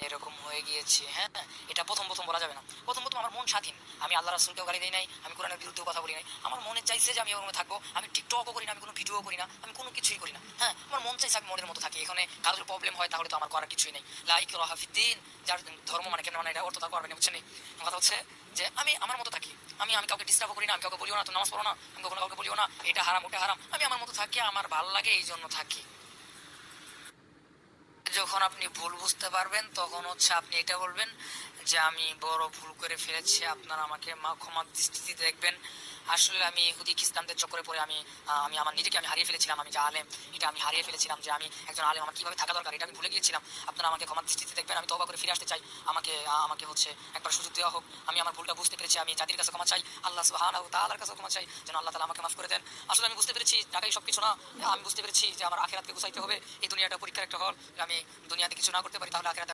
এরকম হয়ে গিয়েছি। হ্যাঁ, এটা প্রথম প্রথম বলা যাবে না। প্রথম প্রথম আমার মন স্বাধীন, আমি আল্লাহ রাসূলকেও গালি দেই নাই, আমি কোরআনের বিরুদ্ধেও কথা বলি নাই। আমার মনে চাইছে যে আমি ওরকম থাকবো, আমি টিকটকও করি না, আমি কোনো ভিডিও করি না, আমি কোনো কিছুই করি না। হ্যাঁ, আমার মন চাইছে আমি মনের মতো থাকি। এখানে কারোর প্রবলেম হয় তাহলে তো আমার করার কিছুই নেই। লা ইকরাহা ফিদ্দিন, যার ধর্ম মানে কেন মানে এটা অর্থ তা করবেন, বুঝছেন? কথা হচ্ছে যে আমি আমার মতো থাকি, আমি কাউকে ডিস্টার্ব করি না, আমি কাউকে বলিও না তো নামাজ পড়ো না, আমি কখনো কাউকে বলিও না এটা হারাম ওটা হারাম, আমি আমার মতো থাকি, আমার ভালো লাগে এই জন্য থাকি। যখন আপনি ভুল বুঝতে পারবেন তখন হচ্ছে আপনি এটা বলবেন যে আমি বড় ভুল করে ফেলেছি, আপনারা আমাকে ক্ষমার দৃষ্টিতে দেখবেন। আসলে আমি ইহুদি খ্রিস্টানদের চক্করে পড়ে আমি আমার নিজেকে আমি হারিয়ে ফেলেছিলাম, আমি যে আলেম এটা আমি হারিয়ে ফেলেছিলাম, যে আমি একজন আলেম আমার কীভাবে থাকা দরকার এটা আমি ভুলে গিয়েছিলাম। আপনারা আমাকে ক্ষমার দৃষ্টিতে দেখবেন, আমি তওবা করে ফিরে আসতে চাই, আমাকে হচ্ছে একবার সুযোগ দেওয়া হোক। আমি আমার ভুলটা বুঝতে পেরেছি, আমি জাতির কাছে ক্ষমা চাই, আল্লাহ সুবহানাহু ওয়া তাআলার কাছে ক্ষমা চাই যেন আল্লাহ তাআলা আমাকে মাফ করে দেন। আসলে আমি বুঝতে পেরেছি টাকাই সব কিছু না, আমি বুঝতে পেরেছি যে আমার আখিরাতকে গুছাইতে হবে, এই দুনিয়াটা পরীক্ষার একটা হল, আমি দুনিয়াতে কিছু না করতে পারি তাহলে আখিরাতে